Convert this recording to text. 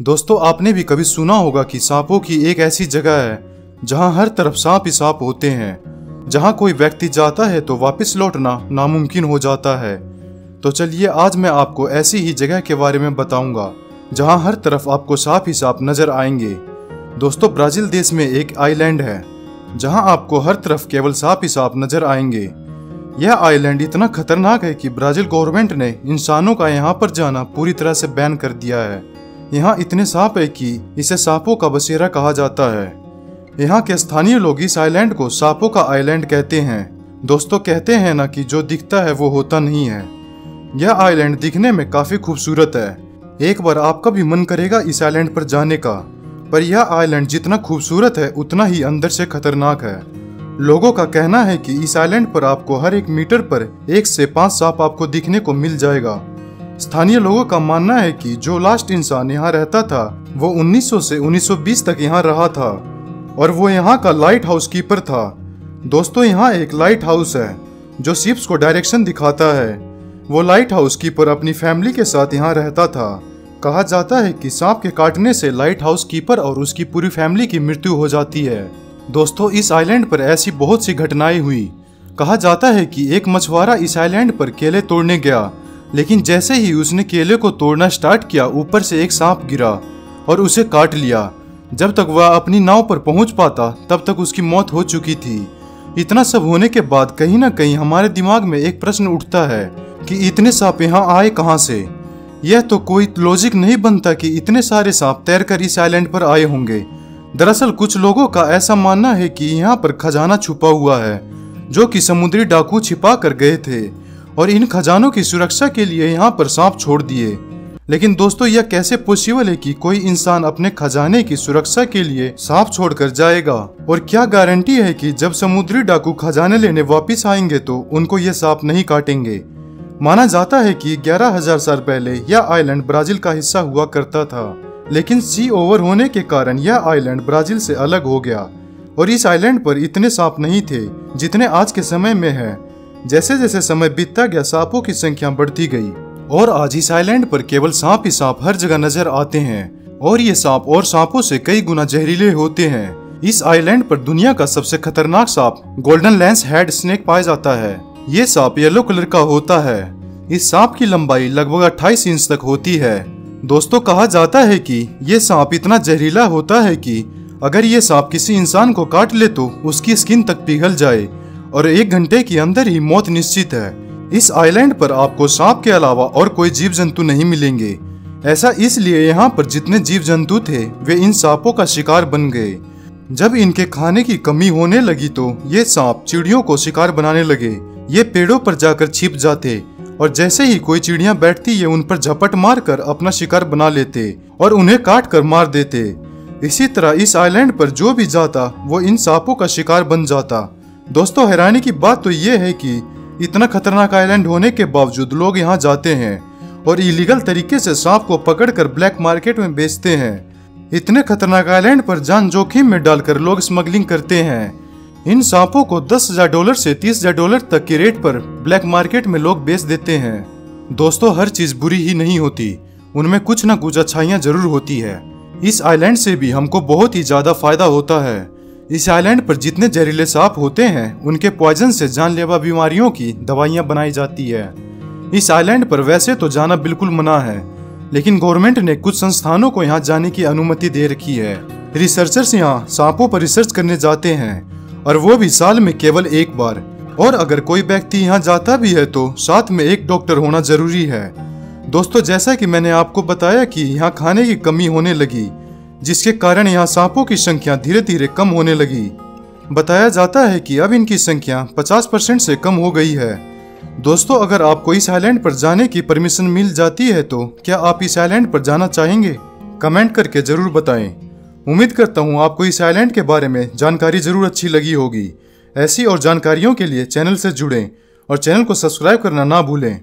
दोस्तों, आपने भी कभी सुना होगा कि सांपों की एक ऐसी जगह है जहां हर तरफ सांप ही सांप होते हैं। जहां कोई व्यक्ति जाता है तो वापस लौटना नामुमकिन हो जाता है। तो चलिए आज मैं आपको ऐसी ही जगह के बारे में बताऊंगा जहां हर तरफ आपको सांप ही सांप नजर आएंगे। दोस्तों, ब्राजील देश में एक आइलैंड है जहां आपको हर तरफ केवल सांप ही सांप नजर आएंगे। यह आइलैंड इतना खतरनाक है कि ब्राजील गवर्नमेंट ने इंसानों का यहाँ पर जाना पूरी तरह से बैन कर दिया है। यहाँ इतने सांप है कि इसे सांपों का बसेरा कहा जाता है। यहाँ के स्थानीय लोग इस आइलैंड को सांपों का आइलैंड कहते हैं। दोस्तों, कहते हैं ना कि जो दिखता है वो होता नहीं है। यह आइलैंड दिखने में काफी खूबसूरत है। एक बार आपका भी मन करेगा इस आइलैंड पर जाने का। पर यह आइलैंड जितना खूबसूरत है उतना ही अंदर से खतरनाक है। लोगों का कहना है कि इस आइलैंड पर आपको हर 1 मीटर पर 1 से 5 सांप आपको दिखने को मिल जाएगा। स्थानीय लोगों का मानना है कि जो लास्ट इंसान यहाँ रहता था वो 1900 से 1920 तक यहाँ रहा था और वो यहाँ का लाइट हाउस कीपर था। दोस्तों, यहाँ एक लाइट हाउस है जो शिप्स को डायरेक्शन दिखाता है। वो लाइट हाउस कीपर अपनी फैमिली के साथ यहाँ रहता था। कहा जाता है कि सांप के काटने से लाइट हाउस कीपर और उसकी पूरी फैमिली की मृत्यु हो जाती है। दोस्तों, इस आइलैंड पर ऐसी बहुत सी घटनाएं हुई। कहा जाता है कि एक मछुआरा इस आइलैंड पर केले तोड़ने गया, लेकिन जैसे ही उसने केले को तोड़ना स्टार्ट किया ऊपर से एक सांप गिरा और उसे काट लिया। जब तक वह अपनी नाव पर पहुंच पाता तब तक उसकी मौत हो चुकी थी। इतना सब होने के बाद कहीं ना कहीं हमारे दिमाग में एक प्रश्न उठता है कि इतने सांप यहाँ आए कहाँ से। यह तो कोई लॉजिक नहीं बनता कि इतने सारे सांप तैरकर इस आइलैंड पर आए होंगे। दरअसल कुछ लोगों का ऐसा मानना है कि यहाँ पर खजाना छुपा हुआ है जो कि समुद्री डाकू छिपा कर गए थे और इन खजानों की सुरक्षा के लिए यहाँ पर सांप छोड़ दिए। लेकिन दोस्तों, यह कैसे पॉसिबल है कि कोई इंसान अपने खजाने की सुरक्षा के लिए सांप छोड़कर जाएगा? और क्या गारंटी है कि जब समुद्री डाकू खजाने लेने वापस आएंगे तो उनको ये सांप नहीं काटेंगे? माना जाता है कि 11,000 साल पहले यह आइलैंड ब्राजील का हिस्सा हुआ करता था, लेकिन सी ओवर होने के कारण यह आइलैंड ब्राजील से अलग हो गया और इस आइलैंड पर इतने सांप नहीं थे जितने आज के समय में है। जैसे जैसे समय बीतता गया सांपों की संख्या बढ़ती गई और आज इस आइलैंड पर केवल सांप ही सांप हर जगह नजर आते हैं और ये सांप और सांपों से कई गुना जहरीले होते हैं। इस आइलैंड पर दुनिया का सबसे खतरनाक सांप गोल्डन लेंस हेड स्नेक पाया जाता है। ये सांप येलो कलर का होता है। इस सांप की लंबाई लगभग 28 इंच तक होती है। दोस्तों, कहा जाता है कि ये सांप इतना जहरीला होता है कि अगर ये सांप किसी इंसान को काट ले तो उसकी स्किन तक पिघल जाए और 1 घंटे के अंदर ही मौत निश्चित है। इस आइलैंड पर आपको सांप के अलावा और कोई जीव जंतु नहीं मिलेंगे। ऐसा इसलिए यहाँ पर जितने जीव जंतु थे वे इन सांपों का शिकार बन गए। जब इनके खाने की कमी होने लगी तो ये सांप चिड़ियों को शिकार बनाने लगे। ये पेड़ों पर जाकर छिप जाते और जैसे ही कोई चिड़ियां बैठती ये उन पर झपट मारकर अपना शिकार बना लेते और उन्हें काट कर मार देते। इसी तरह इस आइलैंड पर जो भी जाता वो इन सांपों का शिकार बन जाता। दोस्तों, हैरानी की बात तो ये है कि इतना खतरनाक आइलैंड होने के बावजूद लोग यहाँ जाते हैं और इलीगल तरीके से सांप को पकड़कर ब्लैक मार्केट में बेचते हैं। इतने खतरनाक आइलैंड पर जान जोखिम में डालकर लोग स्मगलिंग करते हैं। इन सांपों को $10,000 से $30,000 तक के रेट पर ब्लैक मार्केट में लोग बेच देते हैं। दोस्तों, हर चीज बुरी ही नहीं होती, उनमें कुछ न कुछ अच्छाइयाँ जरूर होती है। इस आइलैंड से भी हमको बहुत ही ज्यादा फायदा होता है। इस आइलैंड पर जितने जहरीले सांप होते हैं उनके पॉइजन से जानलेवा बीमारियों की दवाइयां बनाई जाती है। इस आइलैंड पर वैसे तो जाना बिल्कुल मना है, लेकिन गवर्नमेंट ने कुछ संस्थानों को यहाँ जाने की अनुमति दे रखी है। रिसर्चर्स यहाँ सांपों पर रिसर्च करने जाते हैं और वो भी साल में केवल 1 बार। और अगर कोई व्यक्ति यहाँ जाता भी है तो साथ में एक डॉक्टर होना जरूरी है। दोस्तों, जैसा कि मैंने आपको बताया कि यहाँ खाने की कमी होने लगी, जिसके कारण यहाँ सांपों की संख्या धीरे धीरे कम होने लगी। बताया जाता है कि अब इनकी संख्या 50% से कम हो गई है। दोस्तों, अगर आपको इस आइलैंड पर जाने की परमिशन मिल जाती है तो क्या आप इस आइलैंड पर जाना चाहेंगे? कमेंट करके जरूर बताएं। उम्मीद करता हूँ आपको इस आइलैंड के बारे में जानकारी जरूर अच्छी लगी होगी। ऐसी और जानकारियों के लिए चैनल से जुड़ें और चैनल को सब्सक्राइब करना ना भूलें।